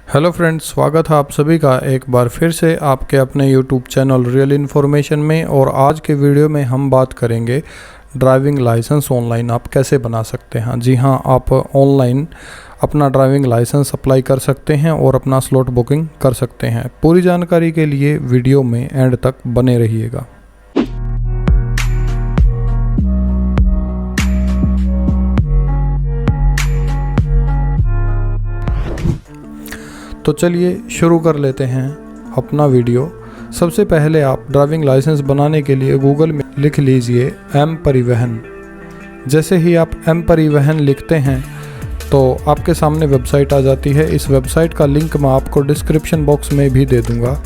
Hello friends, स्वागत है आप सभी का एक बार फिर से आपके अपने यूट्यूब चैनल रियल इन्फॉर्मेशन में। और आज के वीडियो में हम बात करेंगे ड्राइविंग लाइसेंस ऑनलाइन आप कैसे बना सकते हैं। जी हाँ, आप ऑनलाइन अपना ड्राइविंग लाइसेंस अप्लाई कर सकते हैं और अपना स्लॉट बुकिंग कर सकते हैं। पूरी जानकारी के लिए वीडियो में एंड तक बने रहिएगा। तो चलिए शुरू कर लेते हैं अपना वीडियो। सबसे पहले आप ड्राइविंग लाइसेंस बनाने के लिए गूगल में लिख लीजिए एम परिवहन। जैसे ही आप एम परिवहन लिखते हैं तो आपके सामने वेबसाइट आ जाती है। इस वेबसाइट का लिंक मैं आपको डिस्क्रिप्शन बॉक्स में भी दे दूंगा।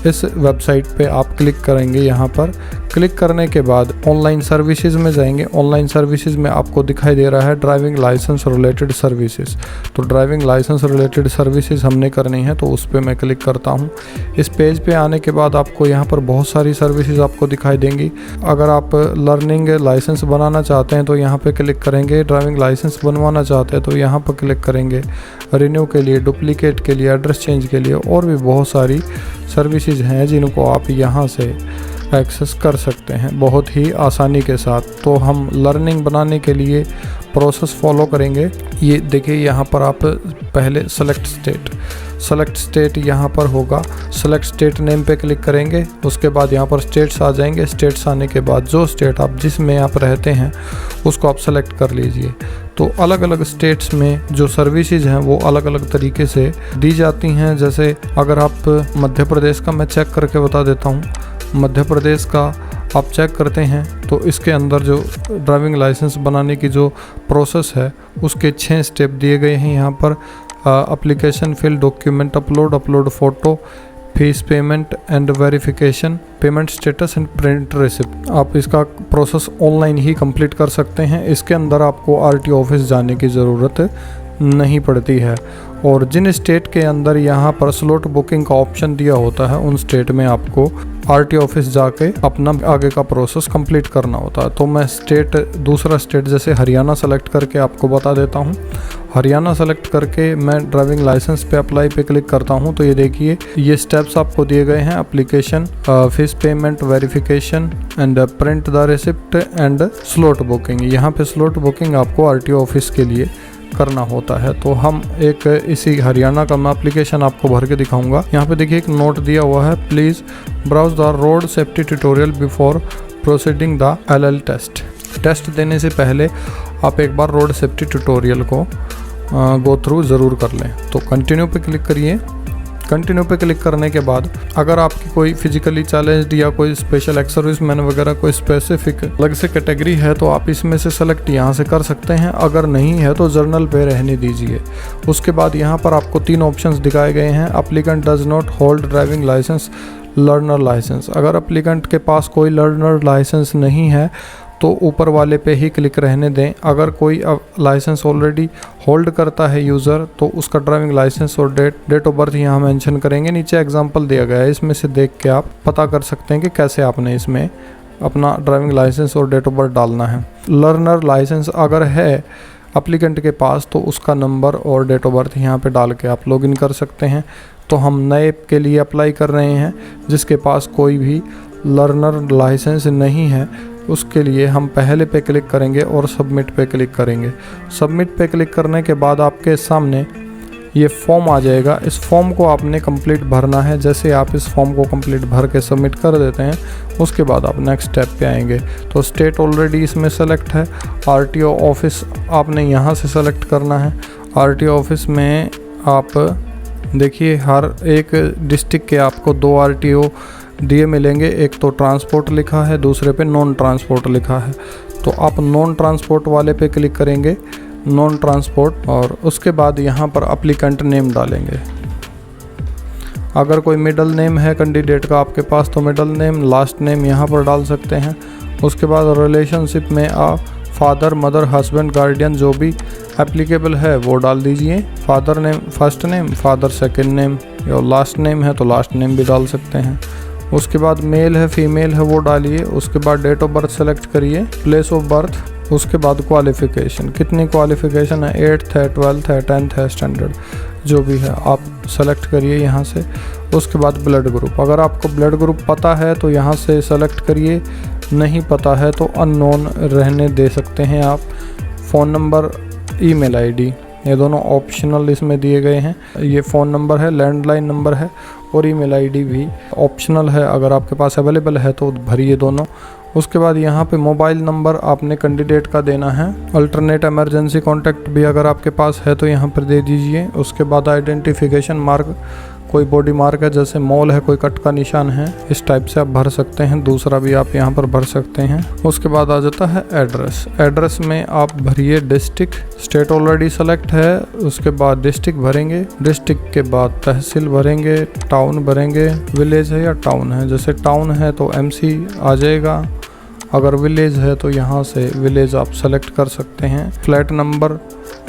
इस वेबसाइट पे आप क्लिक करेंगे। यहाँ पर क्लिक करने के बाद ऑनलाइन सर्विसेज में जाएंगे। ऑनलाइन सर्विसेज में आपको दिखाई दे रहा है ड्राइविंग लाइसेंस रिलेटेड सर्विसेज। तो ड्राइविंग लाइसेंस रिलेटेड सर्विसेज हमने करनी है, तो उस पर मैं क्लिक करता हूँ। इस पेज पे आने के बाद आपको यहाँ पर बहुत सारी सर्विसेज आपको दिखाई देंगी। अगर आप लर्निंग लाइसेंस बनाना चाहते हैं तो यहाँ पर क्लिक करेंगे। ड्राइविंग लाइसेंस बनवाना चाहते हैं तो यहाँ पर क्लिक करेंगे। रिन्यू के लिए, डुप्लीकेट के लिए, एड्रेस चेंज के लिए और भी बहुत सारी सर्विसेज हैं जिनको आप यहाँ से एक्सेस कर सकते हैं बहुत ही आसानी के साथ। तो हम लर्निंग बनाने के लिए प्रोसेस फॉलो करेंगे। ये देखिए, यहाँ पर आप पहले सेलेक्ट स्टेट यहाँ पर होगा। सेलेक्ट स्टेट नेम पे क्लिक करेंगे। उसके बाद यहाँ पर स्टेट्स आ जाएंगे। स्टेट्स आने के बाद जो स्टेट आप जिसमें आप रहते हैं उसको आप सेलेक्ट कर लीजिए। तो अलग अलग स्टेट्स में जो सर्विसेज हैं वो अलग अलग तरीके से दी जाती हैं। जैसे अगर आप मध्य प्रदेश का मैं चेक करके बता देता हूँ। मध्य प्रदेश का आप चेक करते हैं तो इसके अंदर जो ड्राइविंग लाइसेंस बनाने की जो प्रोसेस है उसके 6 स्टेप दिए गए हैं। यहाँ पर application fill, document upload photo, fees payment and verification, payment status and print receipt. आप इसका प्रोसेस ऑनलाइन ही कंप्लीट कर सकते हैं। इसके अंदर आपको आरटीओ ऑफिस जाने की ज़रूरत नहीं पड़ती है। और जिन स्टेट के अंदर यहाँ पर स्लॉट बुकिंग का ऑप्शन दिया होता है उन स्टेट में आपको आरटीओ ऑफिस जाके अपना आगे का प्रोसेस कंप्लीट करना होता है। तो मैं दूसरा स्टेट जैसे हरियाणा सेलेक्ट करके आपको बता देता हूँ। हरियाणा सेलेक्ट करके मैं ड्राइविंग लाइसेंस पे अप्लाई पे क्लिक करता हूँ। तो ये देखिए, ये स्टेप्स आपको दिए गए हैं। Application, fees payment, verification and print the receipt and slot booking. यहाँ पे स्लॉट बुकिंग आपको आरटीओ ऑफिस के लिए करना होता है। तो हम एक इसी हरियाणा का मैं एप्लीकेशन आपको भर के दिखाऊंगा। यहाँ पे देखिए एक नोट दिया हुआ है, please browse the road safety tutorial before proceeding the LL test. Test देने से पहले आप एक बार रोड सेफ्टी ट्यूटोरियल को गो थ्रू ज़रूर कर लें। तो कंटिन्यू पे क्लिक करिए। कंटिन्यू पे क्लिक करने के बाद अगर आपकी कोई फिजिकली चैलेंज्ड या कोई स्पेशल एक्स सर्विसमैन वगैरह कोई स्पेसिफिक अलग से कैटेगरी है तो आप इसमें से सेलेक्ट यहाँ से कर सकते हैं। अगर नहीं है तो जर्नल पे रहने दीजिए। उसके बाद यहाँ पर आपको 3 ऑप्शंस दिखाए गए हैं। Applicant does not hold driving licence, learner licence. अगर एप्लीकेंट के पास कोई लर्नर लाइसेंस नहीं है तो ऊपर वाले पे ही क्लिक रहने दें। अगर कोई लाइसेंस ऑलरेडी होल्ड करता है यूज़र तो उसका ड्राइविंग लाइसेंस और डेट ऑफ बर्थ यहाँ मेंशन करेंगे। नीचे एग्जांपल दिया गया है, इसमें से देख के आप पता कर सकते हैं कि कैसे आपने इसमें अपना ड्राइविंग लाइसेंस और डेट ऑफ बर्थ डालना है। लर्नर लाइसेंस अगर है एप्लीकेंट के पास तो उसका नंबर और डेट ऑफ बर्थ यहाँ पे डाल के आप लॉगिन कर सकते हैं। तो हम नए के लिए अप्लाई कर रहे हैं जिसके पास कोई भी लर्नर लाइसेंस नहीं है, उसके लिए हम पहले पे क्लिक करेंगे और सबमिट पे क्लिक करेंगे। सबमिट पे क्लिक करने के बाद आपके सामने ये फॉर्म आ जाएगा। इस फॉर्म को आपने कंप्लीट भरना है। जैसे आप इस फॉर्म को कंप्लीट भर के सबमिट कर देते हैं उसके बाद आप नेक्स्ट स्टेप पे आएंगे। तो स्टेट ऑलरेडी इसमें सेलेक्ट है। आरटीओ ऑफिस आपने यहाँ से सेलेक्ट करना है। आरटीओ ऑफिस में आप देखिए हर एक डिस्ट्रिक्ट के आपको 2 आरटीओ दिए मिलेंगे। एक तो ट्रांसपोर्ट लिखा है, दूसरे पे नॉन ट्रांसपोर्ट लिखा है। तो आप नॉन ट्रांसपोर्ट वाले पे क्लिक करेंगे, नॉन ट्रांसपोर्ट, और उसके बाद यहाँ पर एप्लीकेंट नेम डालेंगे। अगर कोई मिडल नेम है कैंडिडेट का आपके पास तो मिडल नेम, लास्ट नेम यहाँ पर डाल सकते हैं। उसके बाद रिलेशनशिप में फादर, मदर, हस्बैंड, गार्डियन जो भी एप्लीकेबल है वो डाल दीजिए। Father name first name, father second name, या लास्ट नेम है तो लास्ट नेम भी डाल सकते हैं। उसके बाद मेल है फीमेल है वो डालिए। उसके बाद डेट ऑफ बर्थ सेलेक्ट करिए। प्लेस ऑफ बर्थ उसके बाद क्वालिफ़िकेशन, कितनी क्वालिफ़िकेशन है, 8th है, 12th है, 10th है, स्टैंडर्ड जो भी है आप सेलेक्ट करिए यहाँ से। उसके बाद ब्लड ग्रुप, अगर आपको ब्लड ग्रुप पता है तो यहाँ से सेलेक्ट करिए, नहीं पता है तो अननोन रहने दे सकते हैं आप। फ़ोन नंबर, ईमेल आईडी, ये दोनों ऑप्शनल इसमें दिए गए हैं। ये फ़ोन नंबर है, लैंडलाइन नंबर है, और ईमेल आईडी भी ऑप्शनल है, अगर आपके पास अवेलेबल है तो भरिए दोनों। उसके बाद यहाँ पे मोबाइल नंबर आपने कैंडिडेट का देना है। अल्टरनेट इमरजेंसी कॉन्टैक्ट भी अगर आपके पास है तो यहाँ पर दे दीजिए। उसके बाद आइडेंटिफिकेशन मार्क, कोई बॉडी मार्क है जैसे मॉल है, कोई कट का निशान है, इस टाइप से आप भर सकते हैं। दूसरा भी आप यहाँ पर भर सकते हैं। उसके बाद आ जाता है एड्रेस। एड्रेस में आप भरिए डिस्ट्रिक्ट, स्टेट ऑलरेडी सेलेक्ट है, उसके बाद डिस्ट्रिक्ट भरेंगे, डिस्ट्रिक्ट के बाद तहसील भरेंगे, टाउन भरेंगे, विलेज है या टाउन है, जैसे टाउन है तो MC आ जाएगा, अगर विलेज है तो यहाँ से विलेज आप सेलेक्ट कर सकते हैं। फ्लैट नंबर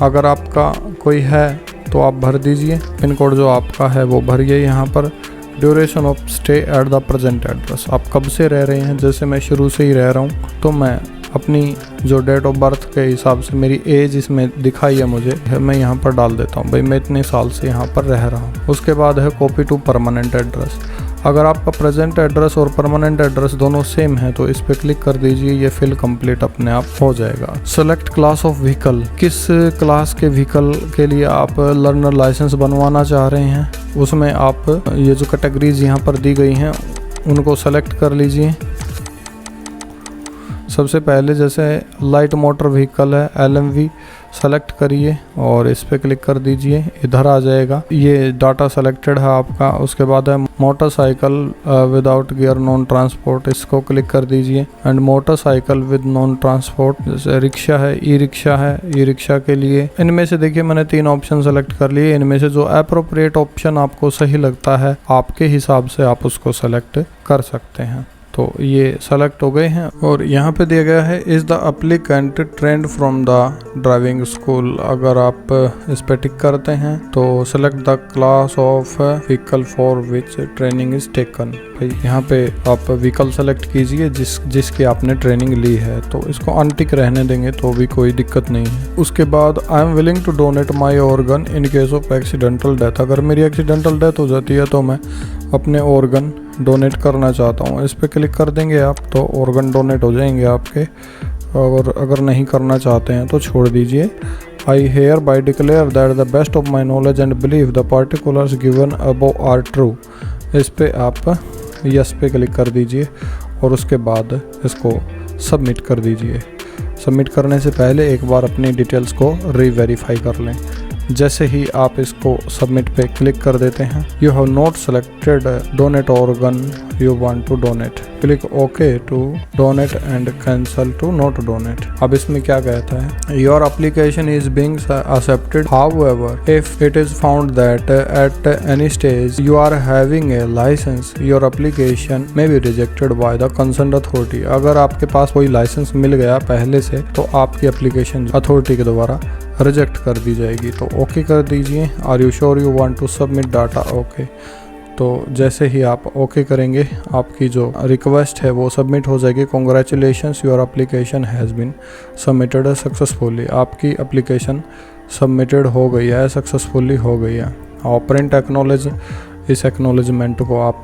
अगर आपका कोई है तो आप भर दीजिए। पिन कोड जो आपका है वो भरिए यहाँ पर। Duration of stay at the present address, आप कब से रह रहे हैं, जैसे मैं शुरू से ही रह रहा हूँ तो मैं अपनी जो डेट ऑफ बर्थ के हिसाब से मेरी एज इसमें दिखाई है मुझे, मैं यहाँ पर डाल देता हूँ भाई मैं इतने साल से यहाँ पर रह रहा हूँ। उसके बाद है कॉपी टू परमानेंट एड्रेस। अगर आपका प्रेजेंट एड्रेस और परमानेंट एड्रेस दोनों सेम है तो इस पर क्लिक कर दीजिए, ये फिल कंप्लीट अपने आप हो जाएगा। सेलेक्ट क्लास ऑफ व्हीकल, किस क्लास के व्हीकल के लिए आप लर्नर लाइसेंस बनवाना चाह रहे हैं, उसमें आप ये जो कैटेगरीज यहाँ पर दी गई हैं उनको सेलेक्ट कर लीजिए। सबसे पहले जैसे लाइट मोटर व्हीकल है, LMV सेलेक्ट करिए और इस पर क्लिक कर दीजिए, इधर आ जाएगा, ये डाटा सेलेक्टेड है आपका। उसके बाद है motorcycle without gear non transport, इसको क्लिक कर दीजिए। And motorcycle with non transport, जैसे रिक्शा है, ई रिक्शा है, ई रिक्शा के लिए इनमें से देखिए मैंने 3 ऑप्शन सेलेक्ट कर लिए। इनमें से जो अप्रोप्रिएट ऑप्शन आपको सही लगता है आपके हिसाब से आप उसको सेलेक्ट कर सकते हैं। तो ये सेलेक्ट हो गए हैं और यहाँ पे दिया गया है is the applicant trend from the driving school. अगर आप इस पे टिक करते हैं तो select the class of vehicle for which training is taken. भाई यहाँ पे आप व्हीकल सेलेक्ट कीजिए जिसकी आपने ट्रेनिंग ली है, तो इसको अनटिक रहने देंगे तो भी कोई दिक्कत नहीं है। उसके बाद I am willing to donate my organ in case of accidental death. अगर मेरी एक्सीडेंटल डेथ हो जाती है तो मैं अपने ऑर्गन डोनेट करना चाहता हूँ, इस पर क्लिक कर देंगे आप तो ऑर्गन डोनेट हो जाएंगे आपके। और अगर नहीं करना चाहते हैं तो छोड़ दीजिए। I hereby declare that the best of my knowledge and believe the particulars given above are true. इस पर आप यस पे क्लिक कर दीजिए और उसके बाद इसको सबमिट कर दीजिए। सबमिट करने से पहले एक बार अपनी डिटेल्स को रीवेरीफाई कर लें। जैसे ही आप इसको सबमिट पे क्लिक कर देते हैं, you have not selected donate organ you want to donate, click okay to donate and cancel to not donate. अब इसमें क्या कहता है, your application is being accepted, however if it is found that at any stage you are having a licence your application may be rejected by the concerned authority. अगर आपके पास कोई licence मिल गया पहले से तो आपकी एप्लीकेशन अथॉरिटी के द्वारा रिजेक्ट कर दी जाएगी। तो ओके कर दीजिए। Are you sure you want to submit data, okay. तो जैसे ही आप ओके करेंगे आपकी जो रिक्वेस्ट है वो सबमिट हो जाएगी। Congratulations your application has been submitted successfully. आपकी एप्लीकेशन सबमिटेड हो गई है, सक्सेसफुली हो गई है। और प्रिंट एक्नॉलेज, इस एक्नॉलेजमेंट को आप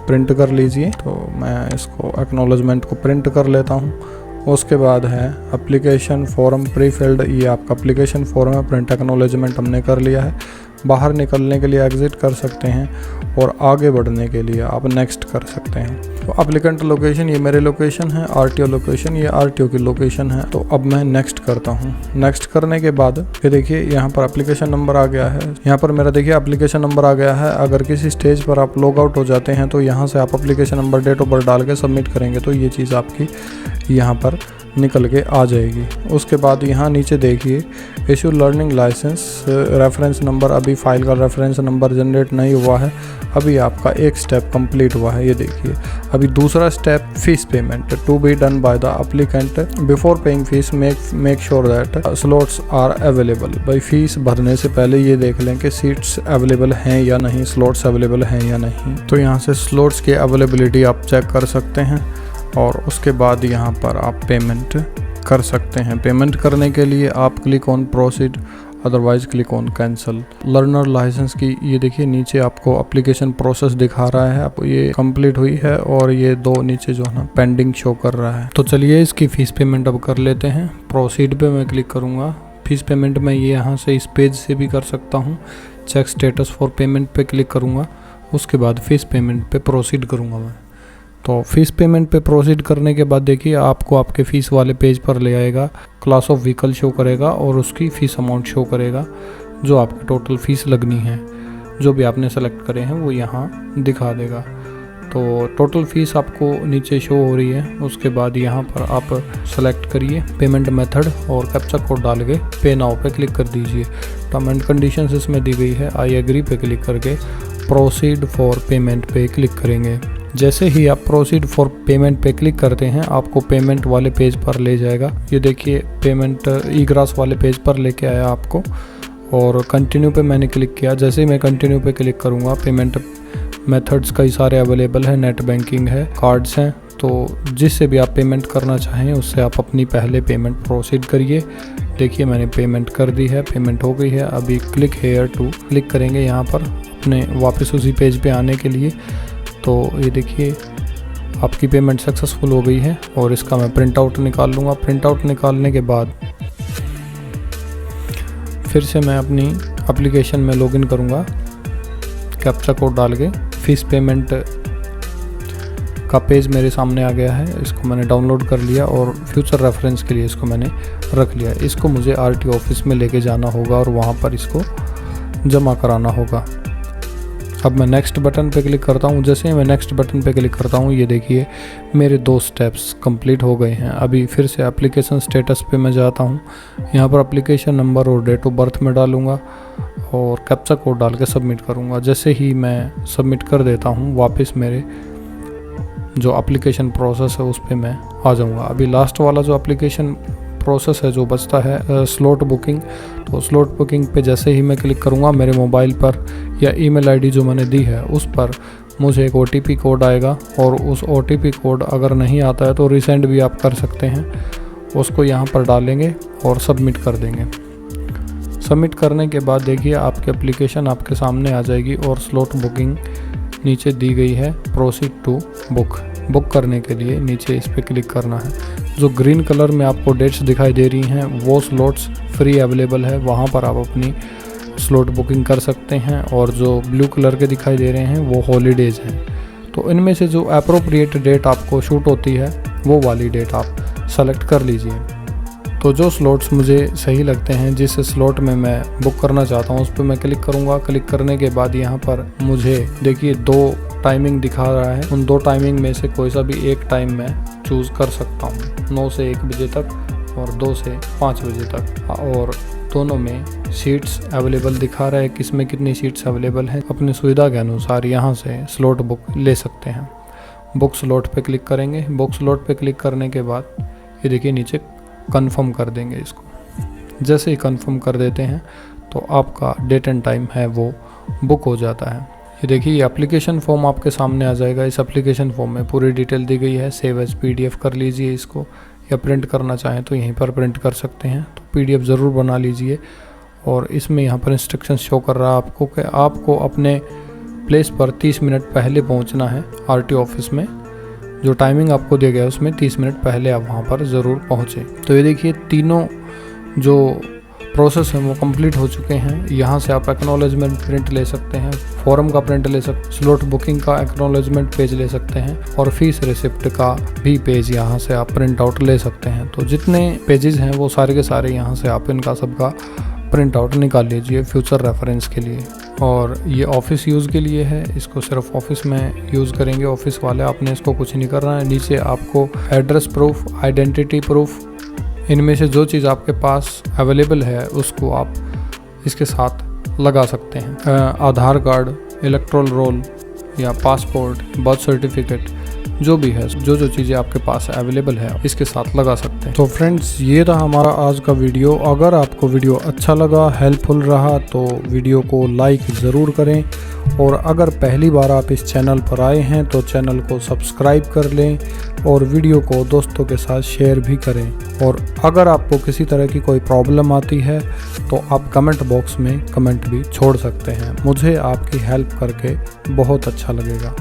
प्रिंट कर लीजिए। तो मैं इसको एक्नॉलेजमेंट को प्रिंट कर लेता हूँ। उसके बाद है एप्लीकेशन फॉर्म प्री फिल्ड, ये आपका एप्लीकेशन फॉर्म है, प्रिंट एक्नॉलेजमेंट हमने कर लिया है। बाहर निकलने के लिए एग्जिट कर सकते हैं और आगे बढ़ने के लिए आप नेक्स्ट कर सकते हैं। तो एप्लीकेंट लोकेशन ये मेरे लोकेशन है, RTO लोकेशन ये RTO की लोकेशन है। तो अब मैं नेक्स्ट करता हूँ। नेक्स्ट करने के बाद ये देखिए यहाँ पर एप्लीकेशन नंबर आ गया है। यहाँ पर मेरा देखिए एप्लीकेशन नंबर आ गया है। अगर किसी स्टेज पर आप लॉग आउट हो जाते हैं तो यहाँ से आप application number, date of birth डाल के सबमिट करेंगे तो ये चीज़ आपकी यहाँ पर निकल के आ जाएगी। उसके बाद यहाँ नीचे देखिए issue learning licence reference number, अभी फाइल का रेफरेंस नंबर जनरेट नहीं हुआ है, अभी आपका एक स्टेप कंप्लीट हुआ है। ये देखिए अभी दूसरा step fees payment to be done by the applicant before paying fees make sure that slots are available. भाई फीस भरने से पहले ये देख लें कि सीट्स अवेलेबल हैं या नहीं, स्लॉट्स अवेलेबल हैं या नहीं। तो यहाँ से स्लॉट्स की अवेलेबिलिटी आप चेक कर सकते हैं और उसके बाद यहाँ पर आप पेमेंट कर सकते हैं। पेमेंट करने के लिए आप click on proceed, otherwise click on cancel. Learner licence की ये देखिए नीचे आपको एप्लीकेशन प्रोसेस दिखा रहा है, आपको ये कंप्लीट हुई है और ये 2 नीचे जो है ना पेंडिंग शो कर रहा है। तो चलिए इसकी फ़ीस पेमेंट अब कर लेते हैं। प्रोसीड पे मैं क्लिक करूँगा। फ़ीस पेमेंट मैं ये यहाँ से इस पेज से भी कर सकता हूँ। चेक स्टेटस फॉर पेमेंट पे क्लिक करूँगा, उसके बाद फ़ीस पेमेंट पे प्रोसीड करूँगा मैं। तो फ़ीस पेमेंट पे प्रोसीड करने के बाद देखिए आपको आपके फ़ीस वाले पेज पर ले आएगा। क्लास ऑफ व्हीकल शो करेगा और उसकी फ़ीस अमाउंट शो करेगा, जो आपकी टोटल फ़ीस लगनी है। जो भी आपने सेलेक्ट करे हैं वो यहाँ दिखा देगा। तो टोटल फ़ीस आपको नीचे शो हो रही है। उसके बाद यहाँ पर आप सेलेक्ट करिए पेमेंट मेथड और कैप्चा कोड डाल के पे नाउ पे क्लिक कर दीजिए। टर्म एंड कंडीशंस इसमें दी गई है। आई एग्री पे क्लिक करके प्रोसीड फॉर पेमेंट पे क्लिक करेंगे। जैसे ही आप प्रोसीड फॉर पेमेंट पे क्लिक करते हैं आपको पेमेंट वाले पेज पर ले जाएगा। ये देखिए पेमेंट ई-ग्रास वाले पेज पर लेके आया आपको और कंटिन्यू पे मैंने क्लिक किया। जैसे ही मैं कंटिन्यू पे क्लिक करूँगा पेमेंट मेथड्स कई सारे अवेलेबल है, नेट बैंकिंग है, कार्ड्स हैं। तो जिससे भी आप पेमेंट करना चाहें उससे आप अपनी पहले पेमेंट प्रोसीड करिए। देखिए मैंने पेमेंट कर दी है, पेमेंट हो गई है। अभी क्लिक हेयर टू क्लिक करेंगे यहाँ पर अपने वापस उसी पेज पे आने के लिए। तो ये देखिए आपकी पेमेंट सक्सेसफुल हो गई है और इसका मैं प्रिंट आउट निकाल लूँगा। प्रिंट आउट निकालने के बाद फिर से मैं अपनी एप्लीकेशन में लॉगिन करूँगा, कैप्चा कोड डाल के। फ़ीस पेमेंट का पेज मेरे सामने आ गया है, इसको मैंने डाउनलोड कर लिया और फ्यूचर रेफरेंस के लिए इसको मैंने रख लिया। इसको मुझे आरटीओ ऑफिस में लेके जाना होगा और वहाँ पर इसको जमा कराना होगा। अब मैं नेक्स्ट बटन पे क्लिक करता हूँ। जैसे ही मैं नेक्स्ट बटन पे क्लिक करता हूँ ये देखिए मेरे 2 स्टेप्स कंप्लीट हो गए हैं। अभी फिर से एप्लीकेशन स्टेटस पे मैं जाता हूँ। यहाँ पर एप्लीकेशन नंबर और डेट ऑफ बर्थ में डालूँगा और कैप्चा कोड डाल के सबमिट करूँगा। जैसे ही मैं सबमिट कर देता हूँ वापस मेरे जो एप्लीकेशन प्रोसेस है उस पर मैं आ जाऊँगा। अभी लास्ट वाला जो एप्लीकेशन प्रोसेस है जो बचता है स्लॉट बुकिंग, तो स्लॉट बुकिंग पे जैसे ही मैं क्लिक करूँगा मेरे मोबाइल पर या ईमेल आईडी जो मैंने दी है उस पर मुझे एक OTP कोड आएगा और उस OTP कोड अगर नहीं आता है तो रिसेंड भी आप कर सकते हैं। उसको यहाँ पर डालेंगे और सबमिट कर देंगे। सबमिट करने के बाद देखिए आपकी एप्लीकेशन आपके सामने आ जाएगी और स्लॉट बुकिंग नीचे दी गई है। प्रोसीड टू बुक करने के लिए नीचे इस पर क्लिक करना है। जो ग्रीन कलर में आपको डेट्स दिखाई दे रही हैं वो स्लॉट्स फ्री अवेलेबल है, वहाँ पर आप अपनी स्लॉट बुकिंग कर सकते हैं। और जो ब्लू कलर के दिखाई दे रहे हैं वो हॉलीडेज़ हैं। तो इनमें से जो अप्रोप्रिएट डेट आपको शूट होती है वो वाली डेट आप सेलेक्ट कर लीजिए। तो जो स्लॉट्स मुझे सही लगते हैं, जिस स्लॉट में मैं बुक करना चाहता हूँ उस पर मैं क्लिक करूँगा। क्लिक करने के बाद यहाँ पर मुझे देखिए 2 टाइमिंग दिखा रहा है। उन 2 टाइमिंग में से कोई सा भी एक टाइम मैं चूज़ कर सकता हूँ, 9 से 1 बजे तक और 2 से 5 बजे तक। और दोनों में सीट्स अवेलेबल दिखा रहा है, किसमें कितनी सीट्स अवेलेबल हैं। अपनी सुविधा के अनुसार यहाँ से स्लॉट बुक ले सकते हैं। बुक स्लॉट पे क्लिक करेंगे। बुक स्लॉट पे क्लिक करने के बाद ये देखिए नीचे कंफर्म कर देंगे इसको। जैसे ही कंफर्म कर देते हैं तो आपका डेट एंड टाइम है वो बुक हो जाता है। ये देखिए एप्लीकेशन फॉर्म आपके सामने आ जाएगा। इस एप्लीकेशन फॉर्म में पूरी डिटेल दी गई है। सेव एज PDF कर लीजिए इसको, या प्रिंट करना चाहें तो यहीं पर प्रिंट कर सकते हैं। तो PDF ज़रूर बना लीजिए। और इसमें यहाँ पर इंस्ट्रक्शन शो कर रहा है आपको कि आपको अपने प्लेस पर 30 मिनट पहले पहुँचना है RTO ऑफिस में। जो टाइमिंग आपको दिया गया है उसमें 30 मिनट पहले आप वहाँ पर ज़रूर पहुँचें। तो ये देखिए तीनों जो प्रोसेस हैं वो कंप्लीट हो चुके हैं। यहाँ से आप एक्नॉलेजमेंट प्रिंट ले सकते हैं, फॉर्म का प्रिंट ले सकते हैं, स्लॉट बुकिंग का एक्नॉलेजमेंट पेज ले सकते हैं और फीस रिसिप्ट का भी पेज यहाँ से आप प्रिंट आउट ले सकते हैं। तो जितने पेजेस हैं वो सारे के सारे यहाँ से आप इनका सबका प्रिंट आउट निकाल लीजिए फ्यूचर रेफरेंस के लिए। और ये ऑफिस यूज़ के लिए है, इसको सिर्फ ऑफिस में यूज़ करेंगे ऑफिस वाले। आपने इसको कुछ नहीं करना है। नीचे आपको एड्रेस प्रूफ, आइडेंटिटी प्रूफ, इनमें से जो चीज़ आपके पास अवेलेबल है उसको आप इसके साथ लगा सकते हैं। आधार कार्ड, इलेक्टोरल रोल या पासपोर्ट, बर्थ सर्टिफिकेट, जो भी है, जो जो चीज़ें आपके पास अवेलेबल है इसके साथ लगा सकते हैं। तो फ्रेंड्स, ये रहा हमारा आज का वीडियो। अगर आपको वीडियो अच्छा लगा, हेल्पफुल रहा, तो वीडियो को लाइक ज़रूर करें, और अगर पहली बार आप इस चैनल पर आए हैं तो चैनल को सब्सक्राइब कर लें और वीडियो को दोस्तों के साथ शेयर भी करें। और अगर आपको किसी तरह की कोई प्रॉब्लम आती है तो आप कमेंट बॉक्स में कमेंट भी छोड़ सकते हैं। मुझे आपकी हेल्प करके बहुत अच्छा लगेगा।